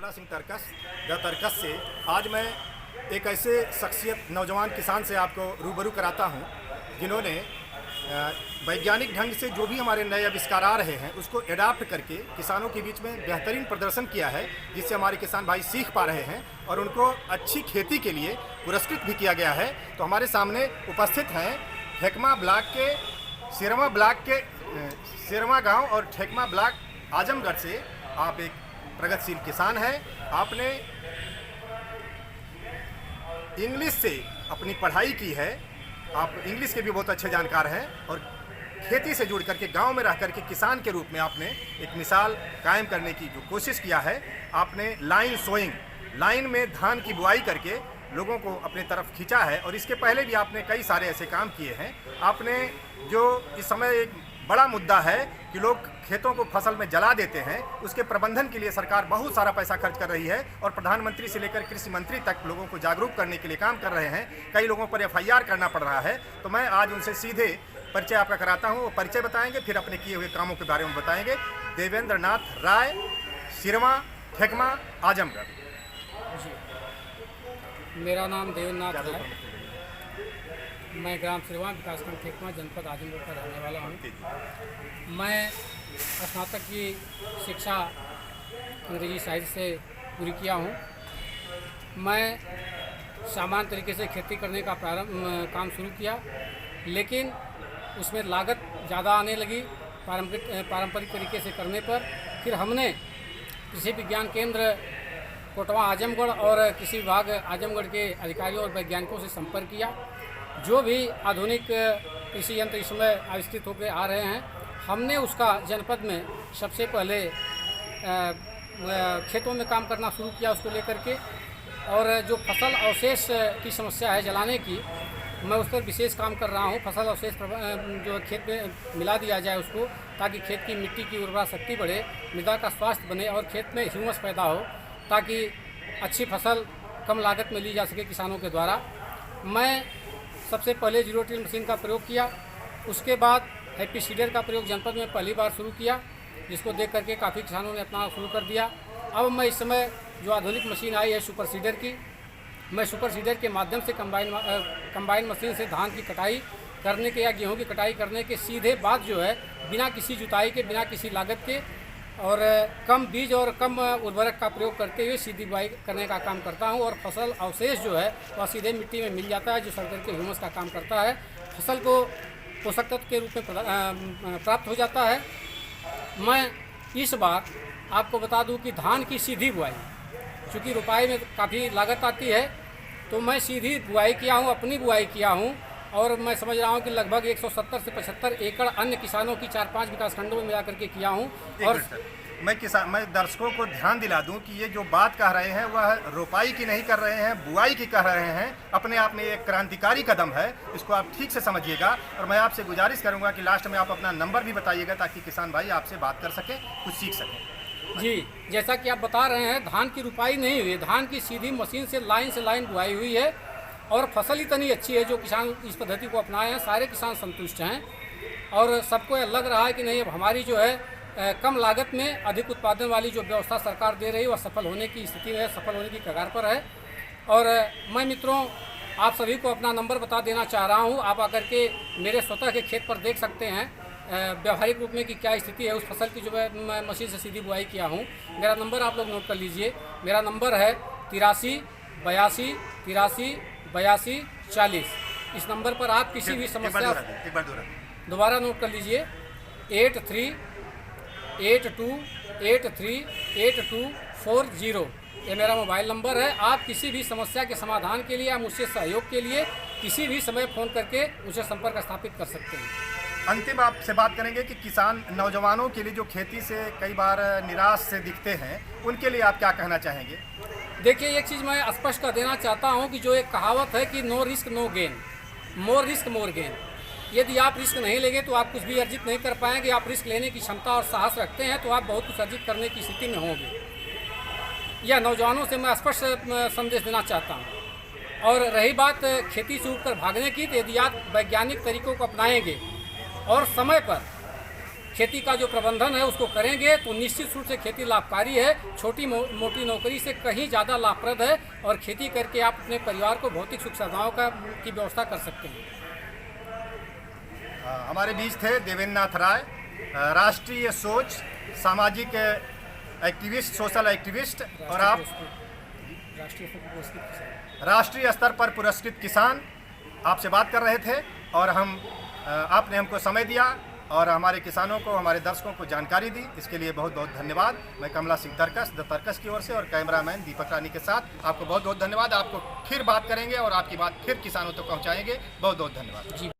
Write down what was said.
Singh तरकस the तरकस से आज मैं एक ऐसे शख्सियत नौजवान किसान से आपको रूबरू कराता हूं जिन्होंने वैज्ञानिक ढंग से जो भी हमारे नए आविष्कार आ रहे हैं उसको एडाप्ट करके किसानों के बीच में बेहतरीन प्रदर्शन किया है, जिससे हमारे किसान भाई सीख पा रहे हैं और उनको अच्छी खेती के लिए पुरस्कृत भी किया गया है। तो हमारे सामने उपस्थित हैं ठेकमा ब्लॉक के सिरवा गांव और ठेकमा ब्लॉक आजमगढ़ से आप एक प्रगतिशील किसान हैं। आपने इंग्लिश से अपनी पढ़ाई की है, आप इंग्लिश के भी बहुत अच्छे जानकार हैं और खेती से जुड़ करके गांव में रह करके किसान के रूप में आपने एक मिसाल कायम करने की जो कोशिश किया है। आपने लाइन सोइंग, लाइन में धान की बुआई करके लोगों को अपने तरफ खींचा है और इसके पहले भी आपने कई सारे ऐसे काम किए हैं। आपने जो इस समय एक बड़ा मुद्दा है कि लोग खेतों को फसल में जला देते हैं, उसके प्रबंधन के लिए सरकार बहुत सारा पैसा खर्च कर रही है और प्रधानमंत्री से लेकर कृषि मंत्री तक लोगों को जागरूक करने के लिए काम कर रहे हैं। कई लोगों पर FIR करना पड़ रहा है। तो मैं आज उनसे सीधे परिचय आपका कराता हूं। वो परिचय बताएंगे, फिर अपने किए हुए कामों के बारे में बताएंगे। देवेंद्र नाथ राय, सिरवा, ठेकमा, आजमगढ़। मेरा नाम देवेंद्र नाथ राय, मैं ग्राम सिरवा, विकासखंड ठेकमा, जनपद आजमगढ़ का रहने वाला हूँ। मैं स्नातक की शिक्षा अंग्रेजी साहित्य से पूरी किया हूँ। मैं सामान्य तरीके से खेती करने का काम शुरू किया, लेकिन उसमें लागत ज़्यादा आने लगी पारंपरिक तरीके से करने पर। फिर हमने कृषि विज्ञान केंद्र कोटवा आजमगढ़ और कृषि विभाग आजमगढ़ के अधिकारियों और वैज्ञानिकों से संपर्क किया। जो भी आधुनिक कृषि यंत्र इस समय आविष्कृत होकर आ रहे हैं, हमने उसका जनपद में सबसे पहले खेतों में काम करना शुरू किया उसको लेकर के। और जो फसल अवशेष की समस्या है जलाने की, मैं उस पर विशेष काम कर रहा हूँ। फसल अवशेष जो खेत में मिला दिया जाए उसको, ताकि खेत की मिट्टी की उर्वरा शक्ति बढ़े, मृदा का स्वास्थ्य बने और खेत में ह्यूमस पैदा हो, ताकि अच्छी फसल कम लागत में ली जा सके किसानों के द्वारा। मैं सबसे पहले 0 टिल मशीन का प्रयोग किया, उसके बाद हैप्पी सीडर का प्रयोग जनपद में पहली बार शुरू किया, जिसको देख करके काफ़ी किसानों ने अपना शुरू कर दिया। अब मैं इस समय जो आधुनिक मशीन आई है सुपर सीडर की, मैं सुपर सीडर के माध्यम से कंबाइन मशीन से धान की कटाई करने के या गेहूं की कटाई करने के सीधे बाद जो है बिना किसी जुताई के, बिना किसी लागत के और कम बीज और कम उर्वरक का प्रयोग करते हुए सीधी बुआई करने का काम करता हूं। और फसल अवशेष जो है वह सीधे मिट्टी में मिल जाता है, जो सड़ करके ह्यूमस का काम करता है। फसल को पोषक तत्व के रूप में प्राप्त हो जाता है। मैं इस बार आपको बता दूं कि धान की सीधी बुआई, चूँकि रुपाई में काफ़ी लागत आती है, तो मैं सीधी बुआई किया हूँ, अपनी बुआई किया हूँ। और मैं समझ रहा हूँ कि लगभग 170 से 75 एकड़ अन्य किसानों की 4-5 विकास खंडों में मिला करके किया हूँ। और मैं दर्शकों को ध्यान दिला दूं कि ये जो बात कह रहे हैं वह रोपाई की नहीं कर रहे हैं, बुआई की कह रहे हैं। अपने आप में एक क्रांतिकारी कदम है, इसको आप ठीक से समझिएगा। और मैं आपसे गुजारिश करूंगा कि लास्ट में आप अपना नंबर भी बताइएगा, ताकि किसान भाई आपसे बात कर सकें, कुछ सीख सकें। जी, जैसा कि आप बता रहे हैं, धान की रुपाई नहीं हुई, धान की सीधी मशीन से लाइन बुआई हुई है और फसल इतनी अच्छी है। जो किसान इस पद्धति को अपनाए हैं, सारे किसान संतुष्ट हैं और सबको लग रहा है कि नहीं, अब हमारी जो है कम लागत में अधिक उत्पादन वाली जो व्यवस्था सरकार दे रही है वह सफल होने की स्थिति में, सफल होने की कगार पर है। और मैं मित्रों आप सभी को अपना नंबर बता देना चाह रहा हूँ। आप आकर के मेरे स्वतः के खेत पर देख सकते हैं व्यावहारिक रूप में कि क्या स्थिति है उस फसल की, जो मैं मशीन से सीधी बुआई किया हूँ। मेरा नंबर आप लोग नोट कर लीजिए। मेरा नंबर है 83 82 83 82 40। इस नंबर पर आप किसी भी समस्या, दोबारा नोट कर लीजिए, 83 82 83 8240। ये मेरा मोबाइल नंबर है। आप किसी भी समस्या के समाधान के लिए या मुझसे सहयोग के लिए किसी भी समय फ़ोन करके मुझसे संपर्क स्थापित कर सकते हैं। अंतिम आपसे बात करेंगे कि किसान नौजवानों के लिए जो खेती से कई बार निराश से दिखते हैं, उनके लिए आप क्या कहना चाहेंगे? देखिए, एक चीज़ मैं स्पष्ट कर देना चाहता हूं कि जो एक कहावत है कि no risk no gain, more risk more gain. यदि आप रिस्क नहीं लेंगे तो आप कुछ भी अर्जित नहीं कर पाएंगे। आप रिस्क लेने की क्षमता और साहस रखते हैं तो आप बहुत कुछ अर्जित करने की स्थिति में होंगे। यह नौजवानों से मैं स्पष्ट संदेश देना चाहता हूं। और रही बात खेती से उठकर भागने की, तो यदि आप वैज्ञानिक तरीकों को अपनाएंगे और समय पर खेती का जो प्रबंधन है उसको करेंगे तो निश्चित रूप से खेती लाभकारी है, छोटी मोटी नौकरी से कहीं ज़्यादा लाभप्रद है और खेती करके आप अपने परिवार को भौतिक सुख सुविधाओं की व्यवस्था कर सकते हैं। हमारे बीच थे देवेंद्र नाथ राय, राष्ट्रीय सोच, सामाजिक एक्टिविस्ट, सोशल एक्टिविस्ट, और आप राष्ट्रीय स्तर पर पुरस्कृत किसान आपसे बात कर रहे थे और आपने हमको समय दिया और हमारे किसानों को, हमारे दर्शकों को जानकारी दी। इसके लिए बहुत बहुत धन्यवाद। मैं कमला सिंह तरकस, द तरकस की ओर से, और कैमरामैन दीपक रानी के साथ आपको बहुत बहुत धन्यवाद। आपको फिर बात करेंगे और आपकी बात फिर किसानों तक पहुंचाएंगे। बहुत बहुत धन्यवाद। जी।